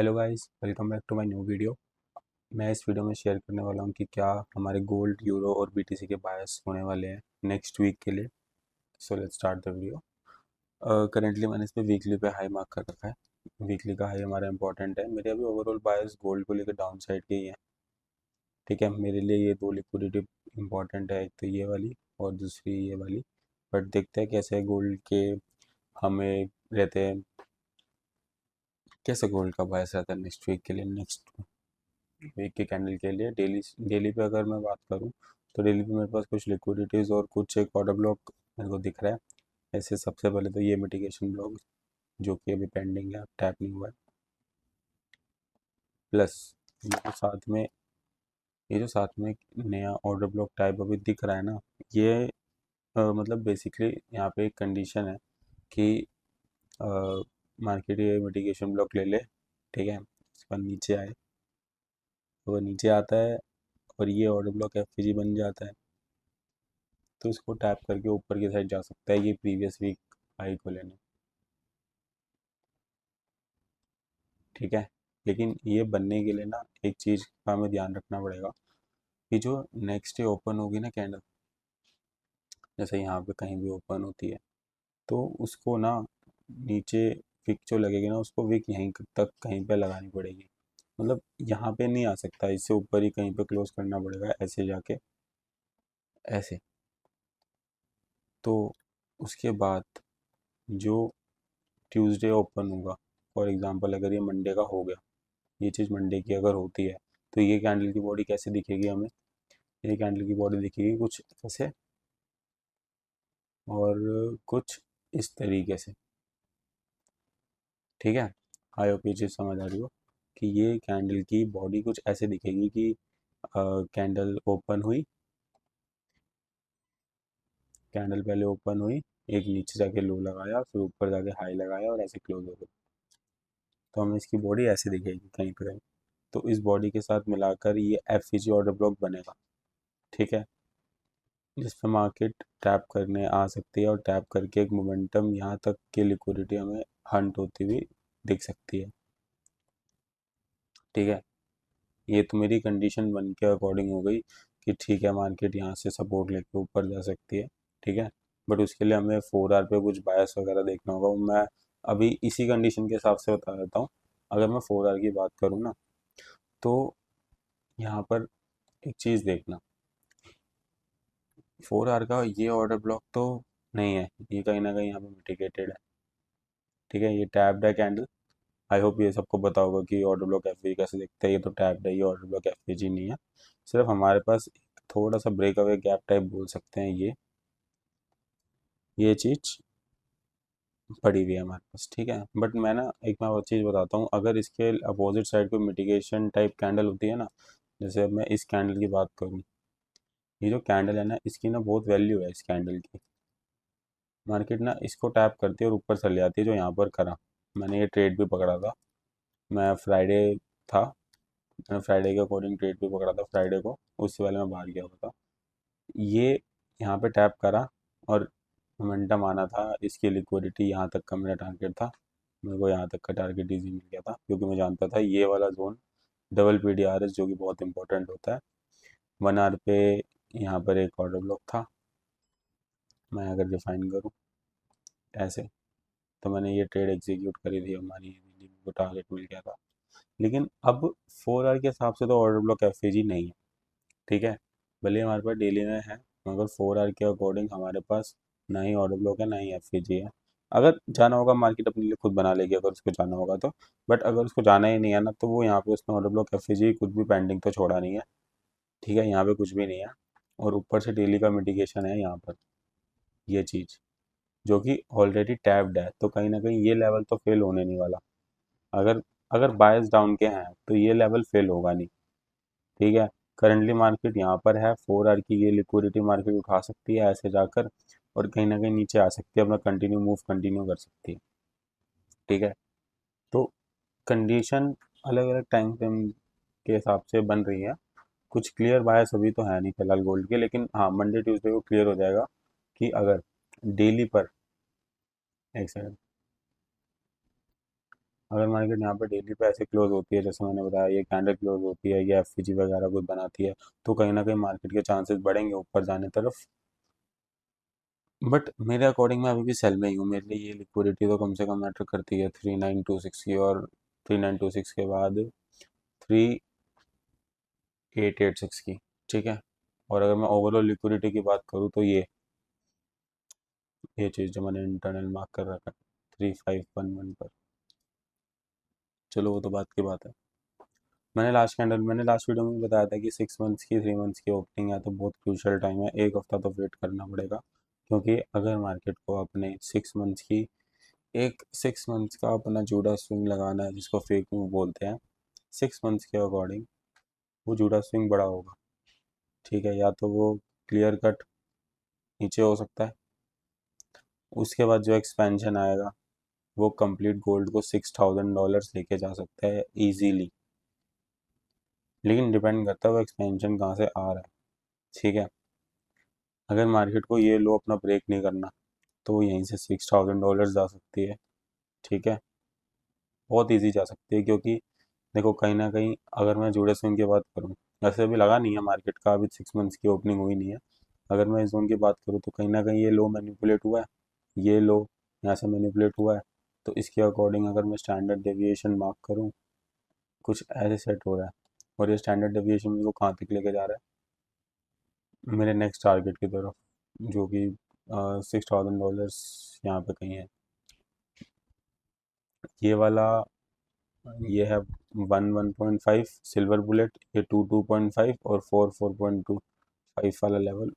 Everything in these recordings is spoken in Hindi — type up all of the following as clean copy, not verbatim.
Hello guys, welcome back to my new video. मैं इस वीडियो में शेयर करने वाला हूँ कि क्या हमारे गोल्ड, यूरो और बीटीसी के बायस होने वाले हैं नेक्स्ट वीक के लिए। So let's start the video. Currently मैंने इस पे वीकली पे हाई मार्क कर रखा है। वीकली का हाई हमारा इंपॉर्टेंट है। मेरे अभी ओवरऑल बायस गोल्ड को लेकर डाउन साइड के ही है। ठीक है, मेरे लिए ये दो लिक्विडिटी इंपॉर्टेंट है, एक तो ये वाली और दूसरी ये वाली। बट देखते हैं कैसे गोल्ड के हमें रहते हैं, कैसे गोल्ड का बायस रहता है नेक्स्ट वीक के लिए। नेक्स्ट वीक के कैंडल के लिए डेली डेली पे अगर मैं बात करूं तो डेली पे मेरे पास कुछ लिक्विडिटीज़ और कुछ एक ऑर्डर ब्लॉक मेरे को दिख रहा है। ऐसे सबसे पहले तो ये मिटिगेशन ब्लॉक जो कि अभी पेंडिंग है, टैप नहीं हुआ है। प्लस ये जो साथ में ये जो साथ में नया ऑर्डर ब्लॉक टाइप अभी दिख रहा है ना, ये मतलब बेसिकली यहाँ पे एक कंडीशन है कि मार्केट ये मिटिगेशन ब्लॉक ले ले। ठीक है, इसके बाद नीचे आए, तो वो नीचे आता है और ये ऑर्डर ब्लॉक एफ बन जाता है, तो इसको टैप करके ऊपर की साइड जा सकता है ये प्रीवियस वीक हाई को लेने। ठीक है, लेकिन ये बनने के लिए ना एक चीज़ का हमें ध्यान रखना पड़ेगा कि जो नेक्स्ट डे ओपन होगी ना कैंडल, जैसे यहाँ पे कहीं भी ओपन होती है, तो उसको ना नीचे विक जो लगेगी ना, उसको विक यहीं तक कहीं पे लगानी पड़ेगी। मतलब यहाँ पे नहीं आ सकता, इससे ऊपर ही कहीं पे क्लोज करना पड़ेगा, ऐसे जाके ऐसे। तो उसके बाद जो ट्यूसडे ओपन होगा, फॉर एग्जांपल अगर ये मंडे का हो गया, ये चीज़ मंडे की अगर होती है, तो ये कैंडल की बॉडी कैसे दिखेगी हमें? ये कैंडल की बॉडी दिखेगी कुछ ऐसे और कुछ इस तरीके से। ठीक है, आई होप ये चीज़ समझ आ रही हो कि ये कैंडल की बॉडी कुछ ऐसे दिखेगी कि कैंडल ओपन हुई, कैंडल पहले ओपन हुई, एक नीचे जाके लो लगाया, फिर ऊपर जाके हाई लगाया और ऐसे क्लोज हो गया। तो हमें इसकी बॉडी ऐसे दिखेगी कहीं पर कहीं। तो इस बॉडी के साथ मिलाकर ये एफ ऑर्डर ब्लॉक बनेगा। ठीक है, जिस पे मार्केट टैप करने आ सकती है और टैप करके एक मोमेंटम यहाँ तक की लिक्विडिटी हमें हंट होती हुई दिख सकती है। ठीक है, ये तो मेरी कंडीशन बन के अकॉर्डिंग हो गई कि ठीक है, मार्केट यहाँ से सपोर्ट लेके ऊपर जा सकती है। ठीक है, बट उसके लिए हमें 4 आवर पे कुछ बायस वगैरह देखना होगा। मैं अभी इसी कंडीशन के हिसाब से बता देता हूँ। अगर मैं 4 आवर की बात करूँ ना, तो यहाँ पर एक चीज़ देखना, 4 आवर का ये ऑर्डर ब्लॉक तो नहीं है, ये कहीं ना कहीं यहाँ पे मिटिगेटेड है। ठीक है, ये टैप्ड है कैंडल। आई होप ये सबको पता होगा कि ऑर्डर ब्लॉक एफ कैसे दिखता है। ये तो टैप्ड है, ये ऑर्डर ब्लॉक एफ नहीं है। सिर्फ हमारे पास थोड़ा सा ब्रेक अवे गैप टाइप बोल सकते हैं, ये चीज़ पड़ी हुई है हमारे पास। ठीक है, बट मैं और चीज़ बताता हूँ, अगर इसके अपोजिट साइड पे मिटिगेशन टाइप कैंडल होती है ना, जैसे अब मैं इस कैंडल की बात करूँ, ये जो कैंडल है ना, इसकी ना बहुत वैल्यू है इस कैंडल की। मार्केट ना इसको टैप करती है और ऊपर चली जाती है, जो यहाँ पर करा। मैंने ये ट्रेड भी पकड़ा था, मैं फ्राइडे था, मैंने फ्राइडे के अकॉर्डिंग ट्रेड भी पकड़ा था फ्राइडे को, उससे पहले मैं बाहर गया हुआ था। ये यहाँ पे टैप करा और मोमेंटम आना था, इसकी लिक्विडिटी यहाँ तक का मेरा टारगेट था। मेरे को यहाँ तक का टारगेट इजी मिल गया था, क्योंकि मैं जानता था ये वाला जोन डबल PDRS जो कि बहुत इंपॉर्टेंट होता है। 1 आवर पे यहाँ पर एक ऑर्डर ब्लॉक था। मैं अगर डिफाइन करूँ ऐसे, तो मैंने ये ट्रेड एग्जीक्यूट करी थी, हमारी को टारगेट मिल गया था। लेकिन अब 4 आवर के हिसाब से तो ऑर्डर ब्लॉक एफ नहीं है। ठीक है, भले हमारे पास डेली में है, मगर 4 आवर के अकॉर्डिंग हमारे पास ना ही ऑर्डर ब्लॉक है ना ही एफ है। अगर जाना होगा मार्केट अपने लिए खुद बना लेगी, अगर उसको जाना होगा तो। बट अगर उसको जाना ही नहीं है ना, तो वो यहाँ पे उसने ऑर्डर ब्लॉक एफ कुछ भी पेंडिंग तो छोड़ा नहीं है। ठीक है, यहाँ पे कुछ भी नहीं है, और ऊपर से डेली का मिटिगेशन है यहाँ पर, ये चीज़ जो कि ऑलरेडी टैप्ड है, तो कहीं ना कहीं ये लेवल तो फेल होने नहीं वाला। अगर अगर बायस डाउन के हैं तो ये लेवल फेल होगा नहीं। ठीक है, करंटली मार्केट यहाँ पर है, 4 आवर की ये लिक्विडिटी मार्केट उठा सकती है ऐसे जाकर, और कहीं ना कहीं नीचे आ सकती है, अपना कंटिन्यू मूव कंटिन्यू कर सकती है। ठीक है, तो कंडीशन अलग अलग टाइम फ्रेम के हिसाब से बन रही है। कुछ क्लियर बायस अभी तो है नहीं फिलहाल गोल्ड के, लेकिन हाँ, मंडे ट्यूसडे को क्लियर हो जाएगा कि अगर डेली पर, एक सेकंड, अगर मार्केट यहाँ पे डेली पे ऐसे क्लोज होती है, जैसे मैंने बताया ये कैंडल क्लोज होती है, ये एफवीजी वगैरह कुछ बनाती है, तो कहीं ना कहीं मार्केट के चांसेस बढ़ेंगे ऊपर जाने तरफ। बट मेरे अकॉर्डिंग मैं अभी भी सेल में ही हूँ। मेरे लिए ये लिक्विडिटी तो कम से कम मैटर करती है 3926 की, और 3926 के बाद 3886 की। ठीक है। और अगर मैं ओवरऑल लिक्विडिटी की बात करूँ तो ये चीज़ जो मैंने इंटरनल मार्क कर रखा है 3511 पर। चलो वो तो बात की बात है। मैंने लास्ट वीडियो में बताया था कि 6 मंथ्स की 3 मंथ्स की ओपनिंग है तो बहुत क्रूशल टाइम है, एक हफ्ता तो वेट करना पड़ेगा। क्योंकि अगर मार्केट को अपने 6 मंथ्स की एक 6 मंथ्स का अपना जूडा स्विंग लगाना है, जिसको फेक मूव बोलते हैं, 6 मंथ्स के अकॉर्डिंग वो जूडा स्विंग बड़ा होगा। ठीक है, या तो वो क्लियर कट नीचे हो सकता है, उसके बाद जो एक्सपेंशन आएगा वो कंप्लीट गोल्ड को $6000 लेके जा सकता है इजीली। लेकिन डिपेंड करता है वो एक्सपेंशन कहाँ से आ रहा है। ठीक है। अगर मार्केट को ये लो अपना ब्रेक नहीं करना तो वो यहीं से $6000 जा सकती है। ठीक है, बहुत इजी जा सकती है। क्योंकि देखो कहीं ना कहीं अगर मैं जूडा स्विंग की बात करूँ, वैसे अभी लगा नहीं है मार्केट का, अभी 6 मंथ्स की ओपनिंग हुई नहीं है। अगर मैं इस जोन की बात करूँ तो कहीं ना कहीं ये लो मैनिपुलेट हुआ है, ये लो यहाँ से मैनिपुलेट हुआ है। तो इसके अकॉर्डिंग अगर मैं स्टैंडर्ड डेविएशन मार्क करूँ, कुछ ऐसे सेट हो रहा है। और ये स्टैंडर्ड डेविएशन मेरे को कहाँ तक लेके जा रहा है, मेरे नेक्स्ट टारगेट की तरफ, जो कि $6000 यहाँ पे कहीं है। ये वाला, ये है 1 1.5 सिल्वर बुलेट, ये 2 2.5, और 4 4.25 वाला लेवल,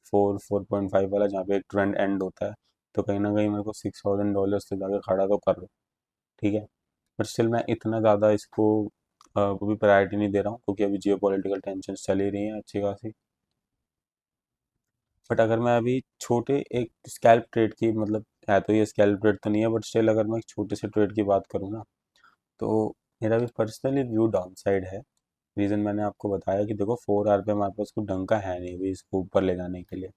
4 4.5 वाला जहाँ पे एक ट्रेंड एंड होता है। तो कहीं ना कहीं मेरे को $6000 से जाकर खड़ा तो कर लो। ठीक है। बट स्टिल मैं इतना ज़्यादा इसको अभी प्रायोरिटी नहीं दे रहा हूँ, क्योंकि अभी जियो पॉलिटिकल टेंशन चल ही रही है अच्छी खासी। बट अगर मैं अभी छोटे एक स्कैल्प ट्रेड की, मतलब है तो ये स्कैल्प ट्रेड तो नहीं है, बट स्टिल अगर मैं एक छोटे से ट्रेड की बात करूँ ना, तो मेरा भी पर्सनली व्यू डाउन साइड है। रीज़न मैंने आपको बताया कि देखो 4 आवर पे हमारे पास कोई ढंग का है नहीं अभी इसको ऊपर ले जाने के लिए।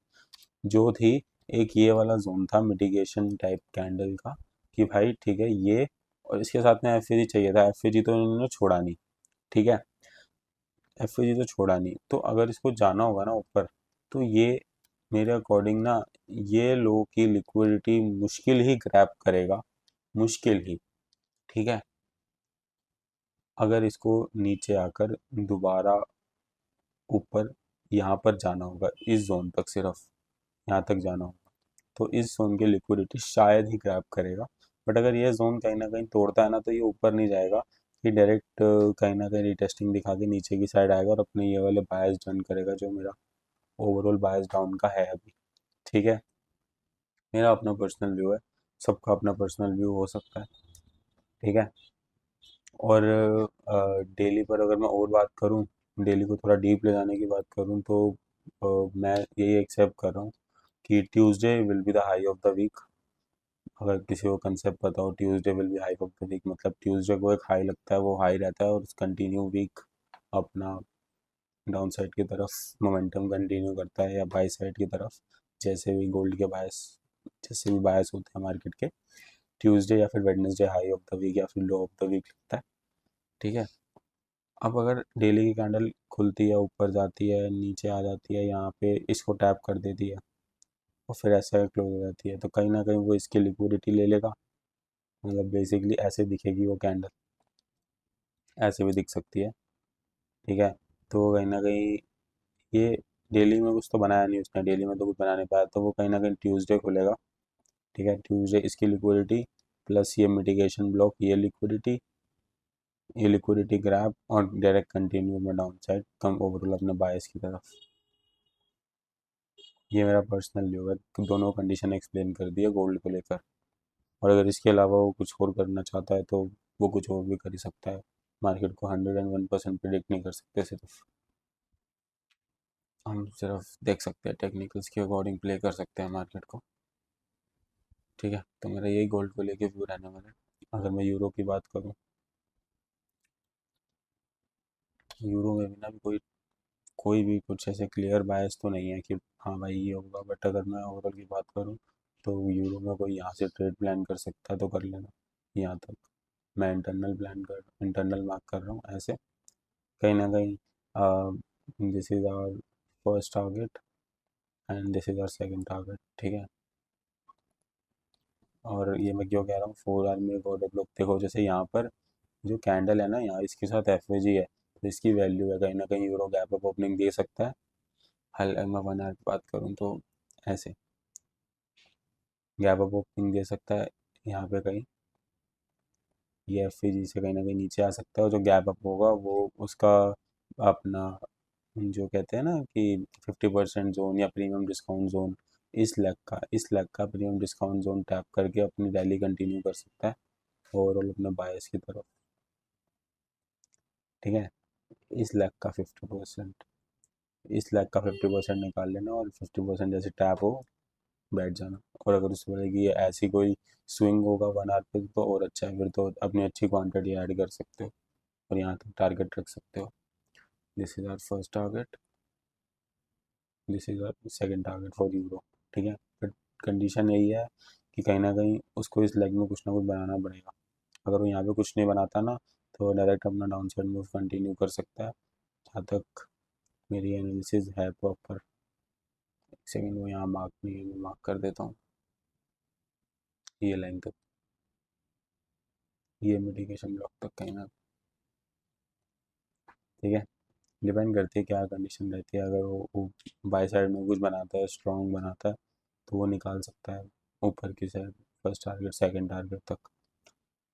जो थी, एक ये वाला जोन था मिटिगेशन टाइप कैंडल का, कि भाई ठीक है ये, और इसके साथ में एफ चाहिए था, एफ तो इन्होंने छोड़ा नहीं। ठीक है, एफ तो छोड़ा नहीं, तो अगर इसको जाना होगा ना ऊपर, तो ये मेरे अकॉर्डिंग ना, ये लो की लिक्विडिटी मुश्किल ही ग्रैब करेगा, मुश्किल ही। ठीक है। अगर इसको नीचे आकर दोबारा ऊपर यहाँ पर जाना होगा, इस जोन तक, सिर्फ यहाँ तक जाना होगा, तो इस जोन की लिक्विडिटी शायद ही ग्रैब करेगा। बट अगर ये जोन कहीं ना कहीं तोड़ता है ना, तो ये ऊपर नहीं जाएगा, ये डायरेक्ट कहीं ना कहीं रिटेस्टिंग दिखा के नीचे की साइड आएगा और अपने ये वाले बायस डन करेगा, जो मेरा ओवरऑल बायस डाउन का है अभी। ठीक है, मेरा अपना पर्सनल व्यू है, सबका अपना पर्सनल व्यू हो सकता है। ठीक है। और डेली पर अगर मैं और बात करूं, डेली को थोड़ा डीप ले जाने की बात करूं, तो मैं यही एक्सेप्ट कर रहा हूँ कि Tuesday will be the high of the week. अगर किसी को कंसेप्ट पता हो, Tuesday will be high of the week, मतलब ट्यूसडे को एक हाई लगता है, वो हाई रहता है, और कंटिन्यू वीक अपना डाउन साइड की तरफ मोमेंटम कंटिन्यू करता है, या बाई साइड की तरफ, जैसे भी गोल्ड के बायस, जैसे भी बायस होते हैं मार्केट के, ट्यूसडे या फिर Wednesday high of the week या फिर लो ऑफ द वीक लगता है। ठीक है। अब अगर डेली की कैंडल खुलती है, ऊपर जाती है, नीचे आ जाती है, यहाँ पे इसको टैप कर देती है, और फिर ऐसे क्लोज हो जाती है, तो कहीं ना कहीं वो इसकी लिक्विडिटी ले लेगा। मतलब बेसिकली ऐसे दिखेगी वो कैंडल, ऐसे भी दिख सकती है। ठीक है। तो कहीं ना कहीं ये, डेली में कुछ तो बनाया नहीं उसने, डेली में तो कुछ बना नहीं पाया, तो वो कहीं ना कहीं ट्यूसडे खुलेगा। ठीक है, ट्यूसडे इसकी लिक्विडिटी प्लस ये मिटिगेशन ब्लॉक, ये लिक्विडिटी ग्रैब, और डायरेक्ट कंटिन्यू में डाउन साइड कम ओवरऑल अपने बायस की तरफ। ये मेरा पर्सनल व्यू है, दोनों कंडीशन एक्सप्लेन कर दी है गोल्ड को लेकर। और अगर इसके अलावा वो कुछ और करना चाहता है तो वो कुछ और भी कर ही सकता है। मार्केट को 101% प्रिडिक्ट नहीं कर सकते, सिर्फ हम सिर्फ देख सकते हैं, टेक्निकल्स के अकॉर्डिंग प्ले कर सकते हैं मार्केट को। ठीक है, तो मेरा यही गोल्ड को लेके व्यू रहने वाला है। अगर मैं यूरो की बात करूँ, यूरो में भी ना भी कोई कोई भी कुछ ऐसे क्लियर बायस तो नहीं है कि हाँ भाई ये होगा। बट अगर मैं ओवरऑल की बात करूँ, तो यूरो में कोई यहाँ से ट्रेड प्लान कर सकता है तो कर लेना यहाँ तक। मैं इंटरनल मार्क कर रहा हूँ ऐसे, कहीं ना कहीं this is our first target and this is our second target, ठीक है। और ये मैं क्यों कह रहा हूँ 4 आवर में एक ऑर्डर ब्लॉक, देखो जैसे यहाँ पर जो कैंडल है ना, यहाँ इसके साथ एफवेजी है, तो इसकी वैल्यू है कहीं ना कहीं यूरो गैप अप ओपनिंग दे सकता है। हल मैं 1 आवर की बात करूँ तो ऐसे गैप अप ओपनिंग दे सकता है यहाँ पे कहीं, ये एफवेजी से कहीं ना कहीं नीचे आ सकता है, और जो गैप अप होगा वो उसका अपना जो कहते हैं ना कि 50% जोन या प्रीमियम डिस्काउंट जोन, इस लेग का प्रीमियम डिस्काउंट जोन टैप करके अपनी रैली कंटिन्यू कर सकता है ओवरऑल अपने बायस की तरफ, ठीक है। इस लेग का 50%, इस लेग का 50% निकाल लेना और 50% जैसे टैप हो बैठ जाना। और अगर उससे बोले कि ये ऐसी कोई स्विंग होगा 1 आवर पे तो और अच्छा है, फिर तो अपनी अच्छी क्वांटिटी ऐड कर सकते हो और यहाँ तक टारगेट रख सकते हो। This is our first target, this is our second target for euro, ठीक है। बट कंडीशन यही है कि कहीं ना कहीं उसको इस लेग में कुछ ना कुछ बनाना पड़ेगा। अगर वो यहाँ पे कुछ नहीं बनाता ना, तो डायरेक्ट अपना डाउन साइड मूव कंटिन्यू कर सकता है, जहाँ तक मेरी एनालिसिस है प्रॉपर। एक सेकेंड, वो यहाँ मार्क नहीं है, मैं मार्क कर देता हूँ ये लाइन तक, ये मिटिगेशन ब्लॉक तक कहीं ना, ठीक है। डिपेंड करती है क्या कंडीशन रहती है, अगर वो बाई साइड में कुछ बनाता है, स्ट्रॉन्ग बनाता है, तो वो निकाल सकता है ऊपर की side, first target second target तक,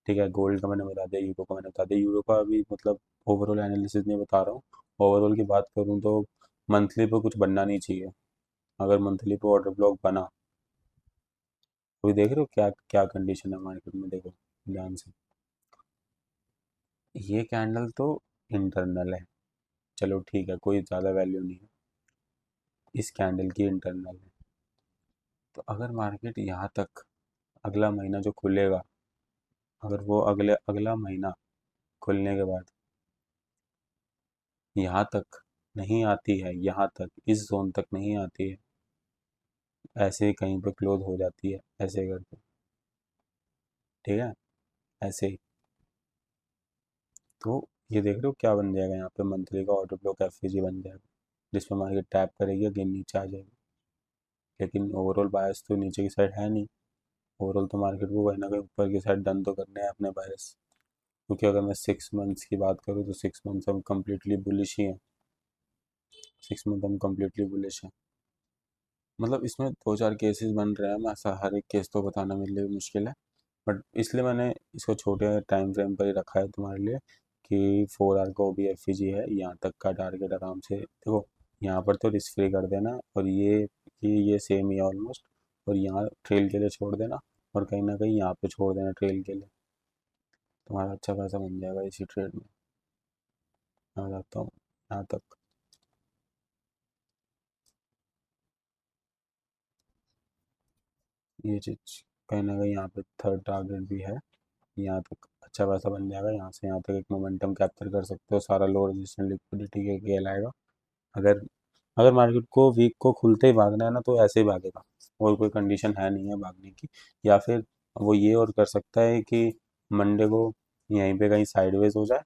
ठीक है। गोल्ड का मैंने बता दिया, यूरो का मैंने बता दिया, यूरो का अभी मतलब ओवरऑल एनालिसिस नहीं बता रहा हूँ। ओवरऑल की बात करूँ तो मंथली पे कुछ बनना नहीं चाहिए। अगर मंथली पे ऑर्डर ब्लॉक बना, तो देख रहे हो क्या क्या कंडीशन है मार्केट में, देखो ध्यान से। ये कैंडल तो इंटरनल है, चलो ठीक है, कोई ज़्यादा वैल्यू नहीं है इस कैंडल की, इंटरनल है। तो अगर मार्केट यहाँ तक अगला महीना जो खुलेगा, अगर वो अगला महीना खुलने के बाद यहाँ तक नहीं आती है, यहाँ तक इस जोन तक नहीं आती है, ऐसे ही कहीं पे क्लोज हो जाती है ऐसे करके, ठीक है, ऐसे ही। तो ये देख रहे हो क्या बन जाएगा, यहाँ पे मंथली का ऑर्डर ब्लॉक एफईजी बन जाएगा, जिसमें मार्केट टैप करेगी अगेन नीचे आ जाएगी। लेकिन ओवरऑल बायस तो नीचे की साइड है नहीं, ओवरऑल तो मार्केट को कहीं ना कहीं ऊपर की साइड डन तो करने हैं अपने बायस। क्योंकि अगर मैं 6 मंथ्स की बात करूँ तो 6 मंथ्स हम कम्प्लीटली बुलिश ही हैं, 6 मंथ हम कम्प्लीटली बुलिश हैं। मतलब इसमें 2 4 केसेस बन रहे हैं, मैं ऐसा हर एक केस तो बताना मेरे लिए मुश्किल है, बट इसलिए मैंने इसको छोटे टाइम फ्रेम पर ही रखा है तुम्हारे लिए, कि 4 आवर का भी एफ है, यहाँ तक का टारगेट आराम से देखो। यहाँ पर तो रिस्क फ्री कर देना, और ये सेम ही है ऑलमोस्ट, और यहाँ ट्रेल के लिए छोड़ देना, और कहीं ना कहीं यहाँ पे छोड़ देना ट्रेल के लिए, तुम्हारा अच्छा खासा बन जाएगा इसी ट्रेड में। मैं बताता हूँ यहाँ तक, ये चीज़ कहीं ना कहीं यहाँ पे थर्ड टारगेट भी है, यहाँ तक अच्छा खासा बन जाएगा, यहाँ से यहाँ तक एक मोमेंटम कैप्चर कर सकते हो, सारा लो रेजिस्टेंस लिक्विडिटी के खेल आएगा। अगर अगर मार्केट को वीक को खुलते ही भागना है ना, तो ऐसे ही भागेगा, और कोई कंडीशन है नहीं है भागने की। या फिर वो ये और कर सकता है कि मंडे को यहीं पे कहीं साइडवेज हो जाए,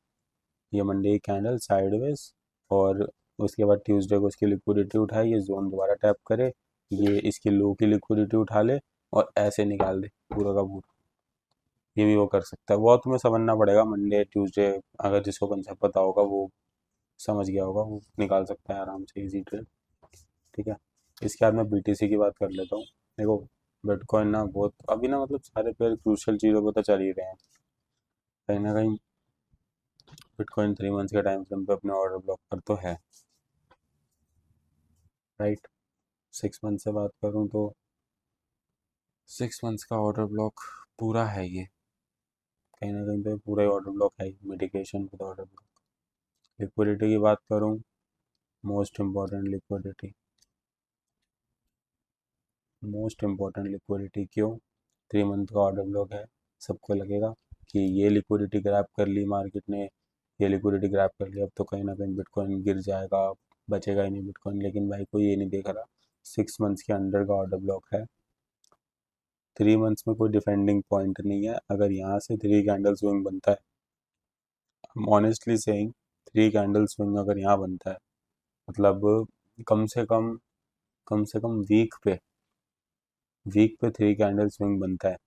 ये मंडे की कैंडल साइडवेज, और उसके बाद ट्यूसडे को इसकी लिक्विडिटी उठाए, ये जोन दोबारा टैप करे, ये इसकी लो की लिक्विडिटी उठा ले और ऐसे निकाल दे पूरा का पूरा। ये भी वो कर सकता है, वो तुम्हें समझना पड़ेगा मंडे ट्यूसडे, अगर जिसको कंसेप्ट पता होगा वो समझ गया होगा, वो निकाल सकता है आराम से इजी ट्रेड, ठीक है। इसके बाद मैं बीटीसी की बात कर लेता हूँ। देखो बिटकॉइन ना बहुत अभी ना, मतलब सारे पेयर क्रूशियल चीज़ों पर तो चल ही रहे हैं, कहीं ना कहीं बिटकॉइन 3 मंथ्स के टाइम फ्रेम पे अपने ऑर्डर ब्लॉक पर तो है, राइट। 6 मंथ से बात करूँ तो 6 मंथ्स का ऑर्डर ब्लॉक पूरा है ये, कहीं ना कहीं पे पूरा ही ऑर्डर ब्लॉक है, mitigation with order block. Liquidity की बात करूँ, most important liquidity, most important liquidity क्यों, 3 मंथ का ऑर्डर ब्लॉक है, सबको लगेगा कि ये लिक्विडिटी ग्रैब कर ली मार्केट ने, ये लिक्विडिटी ग्रैब कर लिया, अब तो कहीं ना कहीं बिटकॉइन गिर जाएगा, बचेगा ही नहीं बिटकॉइन। लेकिन भाई कोई ये नहीं देख रहा, 6 मंथ्स के अंडर का ऑर्डर ब्लॉक है, 3 मंथ्स में कोई डिफेंडिंग पॉइंट नहीं है। अगर यहाँ से 3 कैंडल स्विंग बनता है, ऑनेस्टली सेइंग, 3 कैंडल स्विंग अगर यहाँ बनता है, मतलब कम से कम, वीक पे 3 कैंडल स्विंग बनता है।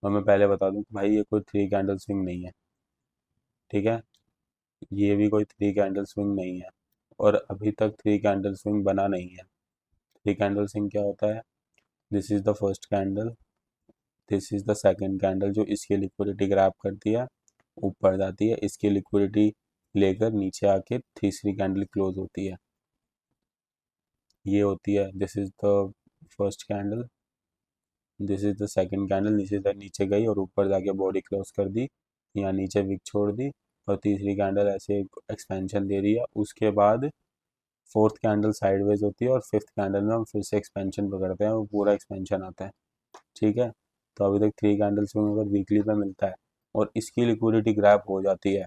और मैं पहले बता दूं कि भाई ये कोई 3 कैंडल स्विंग नहीं है, ठीक है, ये भी कोई 3 कैंडल स्विंग नहीं है, और अभी तक 3 कैंडल स्विंग बना नहीं है। 3 कैंडल स्विंग क्या होता है? This is the first candle, this is the second candle जो इसकी लिक्विडिटी ग्रैब करती है, ऊपर जाती है, इसकी लिक्विडिटी लेकर नीचे आके तीसरी कैंडल क्लोज होती है। ये होती है, this is the first candle, this is the second candle, नीचे तक नीचे गई और ऊपर जाके बॉडी क्लोज कर दी, यहाँ नीचे विक छोड़ दी, और तीसरी कैंडल ऐसे एक्सपेंशन दे रही है। उसके बाद फोर्थ कैंडल साइडवेज होती है, और फिफ्थ कैंडल में हम फिर से एक्सपेंशन पकड़ते हैं, वो पूरा एक्सपेंशन आता है, ठीक है। तो अभी तक 3 कैंडल्स में अगर वीकली पे मिलता है और इसकी लिक्विडिटी ग्रैब हो जाती है,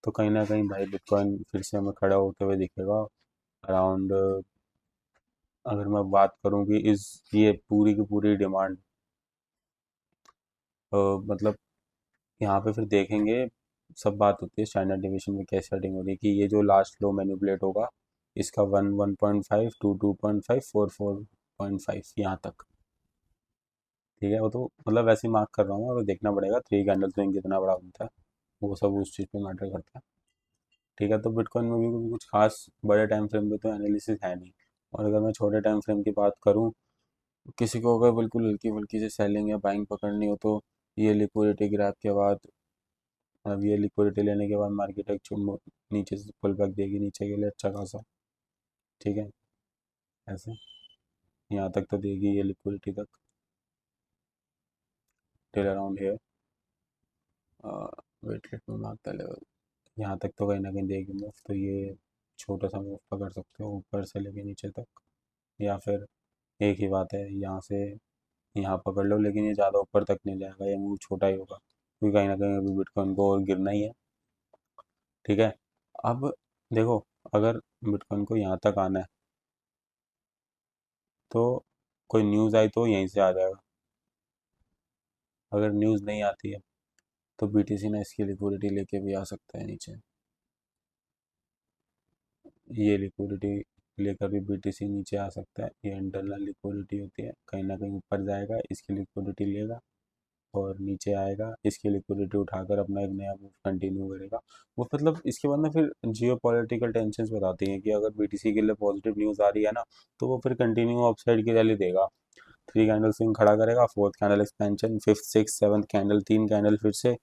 तो कहीं ना कहीं भाई बिटकॉइन फिर से हमें खड़ा होते हुए दिखेगा अराउंड, अगर मैं बात करूं कि इस ये पूरी की पूरी डिमांड, मतलब यहाँ पे फिर देखेंगे, सब बात होती है स्टैंडर्ड डिवीजन में कैसे सेटिंग हो रही है, कि ये जो लास्ट लो मैनिपुलेट होगा, इसका 1.5 2.5 4.5 यहाँ तक, ठीक है। वो तो मतलब वैसे ही मार्क कर रहा हूँ, और देखना पड़ेगा 3 कैंडल स्विंग कितना बड़ा बनता है, वो सब उस चीज़ पे मैटर करता है, ठीक है। तो बिटकॉइन में भी कुछ खास बड़े टाइम फ्रेम पे तो एनालिसिस है नहीं। और अगर मैं छोटे टाइम फ्रेम की बात करूँ, किसी को अगर बिल्कुल हल्की फुल्की से सेलिंग या बाइंग पकड़नी हो, तो ये लिक्विडिटी ग्रैब के बाद, अब ये लिक्विडिटी लेने के बाद मार्केट एक चुम नीचे से पुल बैक देगी नीचे के लिए अच्छा खासा, ठीक है, ऐसे यहाँ तक तो देगी ये लिक्विडिटी तक, till around here, wait let me mark the level, यहाँ तक तो कहीं ना कहीं देगी मूव। तो ये छोटा सा मूव पकड़ सकते हो ऊपर से लेके नीचे तक, या फिर एक ही बात है, यहाँ से यहाँ पकड़ लो, लेकिन ये ज़्यादा ऊपर तक नहीं जाएगा, ये मूव छोटा ही होगा, क्योंकि कहीं ना कहीं अभी बिटकॉइन को और गिरना ही है, ठीक है। अब देखो, अगर बिटकॉइन को यहाँ तक आना है, तो कोई न्यूज़ आई तो यहीं से आ जाएगा। अगर न्यूज़ नहीं आती है, तो बीटीसी ना इसकी लिक्विडिटी लेके भी आ सकता है नीचे, ये लिक्विडिटी लेकर भी बीटीसी नीचे आ सकता है। ये इंटरनल लिक्विडिटी होती है, कहीं ना कहीं ऊपर जाएगा, इसकी लिक्विडिटी लेगा और नीचे आएगा, इसकी लिक्विडिटी उठाकर अपना एक नया मूव कंटिन्यू करेगा। वो मतलब इसके बाद ना फिर जियो पॉलिटिकल टेंशन बताती हैं कि अगर बीटीसी के लिए पॉजिटिव न्यूज़ आ रही है ना, तो वो फिर कंटिन्यू अपसाइड की रैली देगा, 3 कैंडल स्विंग खड़ा करेगा, fourth candle expansion, fifth six seventh candle, 3 candle फिर से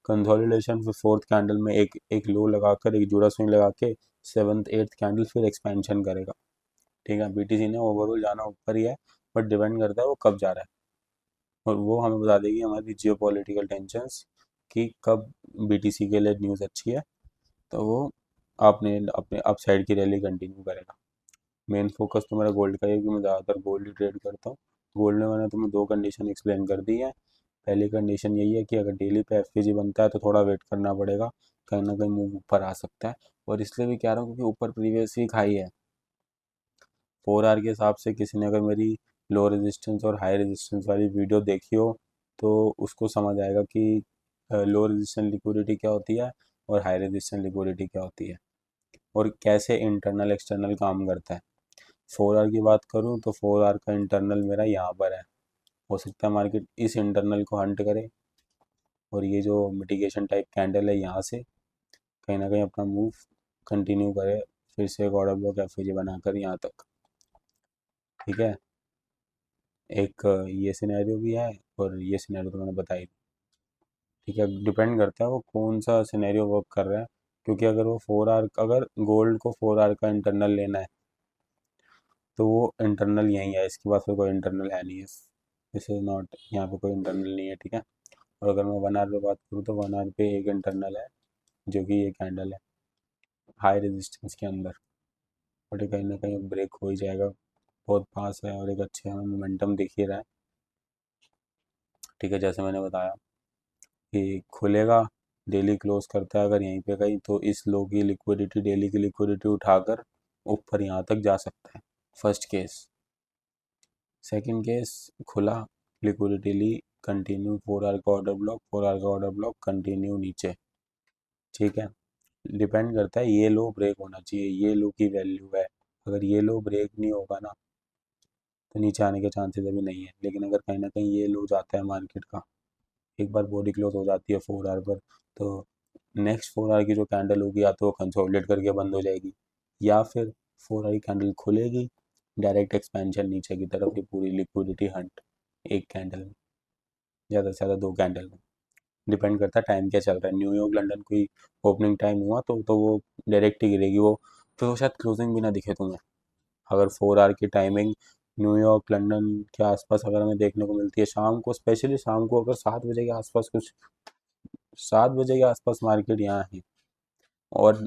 कंसोलिडेशन, फिर फोर्थ कैंडल में एक एक लो लगाकर एक जुड़ा स्विंग लगा के सेवन्थ एट्थ कैंडल फिर एक्सपेंशन करेगा, ठीक है। बीटीसी ने ओवरऑल जाना ऊपर ही है, बट डिपेंड करता है वो कब जा रहा है, और वो हमें बता देगी हमारी जियो पॉलिटिकल टेंशंस कि कब बीटीसी के लिए न्यूज़ अच्छी है, तो वो आपने अपने अप साइड की रैली कंटिन्यू करेगा। मेन फोकस तो मेरा गोल्ड का ही है, कि मैं ज़्यादातर गोल्ड ही ट्रेड करता हूँ। गोल्ड में मैंने तुम्हें 2 कंडीशन एक्सप्लेन कर दी है। पहली कंडीशन यही है कि अगर डेली पे एफपीजी बनता है तो थोड़ा वेट करना पड़ेगा, कहीं ना कहीं मूव ऊपर आ सकता है। और इसलिए भी कह रहा हूँ क्योंकि ऊपर प्रीवियस वीक हाई है, 4 आवर के हिसाब से किसी ने अगर मेरी लो रेजिस्टेंस और हाई रेजिस्टेंस वाली वीडियो देखी हो, तो उसको समझ आएगा कि लो रेजिस्टेंस लिक्विडिटी क्या होती है और हाई रेजिस्टेंस लिक्विडिटी क्या होती है, और कैसे इंटरनल एक्सटर्नल काम करता है। 4 आवर की बात करूँ तो 4 आवर का इंटरनल मेरा यहाँ पर है, हो सकता है मार्केट इस इंटरनल को हंट करे, और ये जो मिटिगेशन टाइप कैंडल है यहाँ से कहीं ना कहीं अपना मूव कंटिन्यू करे, फिर से एक ऑर्डर ब्लॉक एफ बनाकर यहाँ तक, ठीक है। एक ये सिनेरियो भी है, और ये सिनेरियो तो मैंने बताई, ठीक है। डिपेंड करता है वो कौन सा सिनेरियो वर्क कर रहा है, क्योंकि अगर वो 4 आवर, अगर गोल्ड को 4 आवर का इंटरनल लेना है, तो वो इंटरनल यहीं है, इसके पास फिर कोई इंटरनल है नहीं है, दिस इज नॉट, यहाँ पे कोई इंटरनल नहीं है, ठीक है। और अगर मैं 1 आवर पे बात करूँ तो 1 आवर पे एक इंटरनल है, जो कि ये कैंडल है हाई रेजिस्टेंस के अंदर, बट ये कहीं ना कहीं ब्रेक हो ही जाएगा, बहुत पास है और एक अच्छे हमें मोमेंटम दिख ही रहा है, ठीक है। जैसे मैंने बताया कि खुलेगा, डेली क्लोज करता है अगर यहीं पे कहीं, तो इस लो की लिक्विडिटी, डेली की लिक्विडिटी उठाकर ऊपर यहाँ तक जा सकता है, फर्स्ट केस, सेकंड केस खुला, लिक्विडिटी ली, कंटिन्यू 4 आवर का ऑर्डर ब्लॉक, 4 आवर का ऑर्डर ब्लॉक, कंटिन्यू नीचे। ठीक है, डिपेंड करता है, ये लो ब्रेक होना चाहिए, ये लो की वैल्यू है। अगर ये लो ब्रेक नहीं होगा ना तो नीचे आने के चांसेस अभी नहीं है। लेकिन अगर कहीं ना कहीं ये लो जाता है मार्केट का, एक बार बॉडी क्लोज हो जाती है 4 आवर पर, तो नेक्स्ट 4 आवर की जो कैंडल होगी या तो वो कंसोलिडेट करके बंद हो जाएगी, या फिर 4 आवर की कैंडल खुलेगी, डायरेक्ट एक्सपेंशन नीचे की तरफ की पूरी लिक्विडिटी हंट, एक कैंडल में, ज़्यादा से ज़्यादा 2 कैंडल में। डिपेंड करता है टाइम क्या चल रहा है। न्यूयॉर्क लंदन कोई ओपनिंग टाइम हुआ तो वो डायरेक्ट ही गिरेगी, वो फिर वो शायद क्लोजिंग भी ना दिखे तुम्हें। अगर 4 आवर की टाइमिंग न्यूयॉर्क लंदन के आसपास अगर हमें देखने को मिलती है शाम को, स्पेशली शाम को, अगर 7 बजे के आसपास कुछ, 7 बजे के आसपास मार्केट यहाँ है और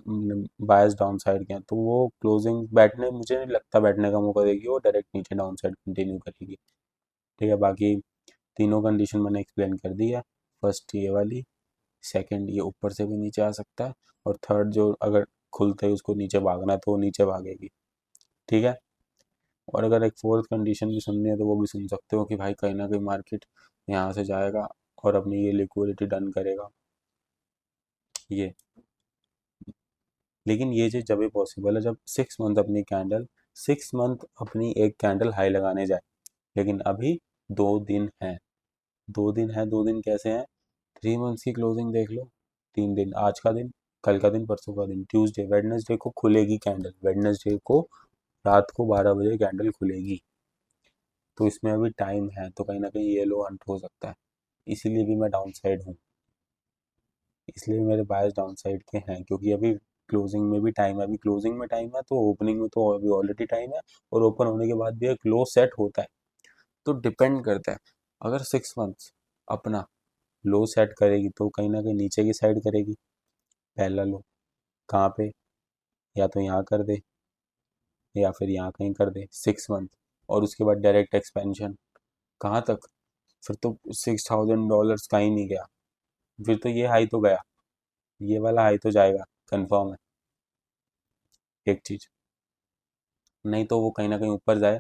बायस डाउन साइड के हैं, तो वो क्लोजिंग बैठने, मुझे नहीं लगता बैठने का मौका देगी, वो डायरेक्ट नीचे डाउन साइड कंटिन्यू करेगी। ठीक है, बाकी तीनों कंडीशन मैंने एक्सप्लेन कर दी है। फर्स्ट ये वाली, सेकंड ये ऊपर से भी नीचे आ सकता है, और थर्ड जो अगर खुलते ही उसको नीचे भागना है तो वो नीचे भागेगी। ठीक है, और अगर एक फोर्थ कंडीशन भी सुननी है तो वो भी सुन सकते हो कि भाई कहीं ना कहीं मार्केट यहाँ से जाएगा और अपनी ये लिक्विडिटी डन करेगा ये। लेकिन ये चीज़ जब भी पॉसिबल है जब 6 मंथ अपनी कैंडल, 6 मंथ अपनी एक कैंडल हाई लगाने जाए। लेकिन अभी 2 दिन है, 2 दिन है, 2 दिन कैसे हैं, 3 मंथ्स की क्लोजिंग देख लो, 3 दिन, आज का दिन, कल का दिन, परसों का दिन, ट्यूसडे, वेडनेसडे को खुलेगी कैंडल, वेडनेसडे को रात को 12 बजे कैंडल खुलेगी। तो इसमें अभी टाइम है, तो कहीं ना कहीं ये लो हंट हो सकता है। इसीलिए भी मैं डाउन साइड हूँ, इसलिए मेरे बायस डाउन साइड के हैं, क्योंकि अभी क्लोजिंग में भी टाइम है, अभी क्लोजिंग में टाइम है तो ओपनिंग में तो अभी ऑलरेडी टाइम है, और ओपन होने के बाद भी एक लो सेट होता है। तो डिपेंड करता है, अगर 6 मंथ्स अपना लो सेट करेगी तो कहीं ना कहीं नीचे की साइड करेगी, पहला लो कहाँ पे, या तो यहाँ कर दे या फिर यहाँ कहीं कर दे 6 मंथ, और उसके बाद डायरेक्ट एक्सपेंशन कहाँ तक, फिर तो $6,000 का ही नहीं गया, फिर तो ये हाई तो गया, ये वाला हाई तो जाएगा, कंफर्म है एक चीज़। नहीं तो वो कहीं ना कहीं ऊपर जाए,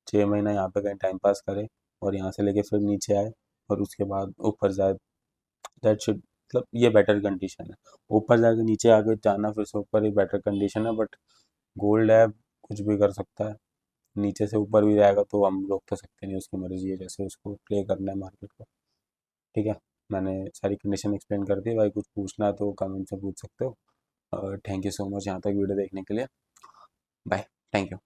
6 महीना यहाँ पे कहीं टाइम पास करे, और यहाँ से लेके फिर नीचे आए और उसके बाद ऊपर जाए। दैट शुड, मतलब ये बेटर कंडीशन है। ऊपर जाके नीचे आके जाना फिर से ऊपर, एक बेटर कंडीशन है, बट गोल्ड है, कुछ भी कर सकता है, नीचे से ऊपर भी जाएगा तो हम रोक तो सकते नहीं, उसकी मर्जी है, जैसे उसको प्ले करना है मार्केट को। ठीक है, मैंने सारी कंडीशन एक्सप्लेन कर दी। भाई कुछ पूछना है तो कमेंट से पूछ सकते हो। थैंक यू सो मच यहाँ तक वीडियो देखने के लिए। Bye, thank you.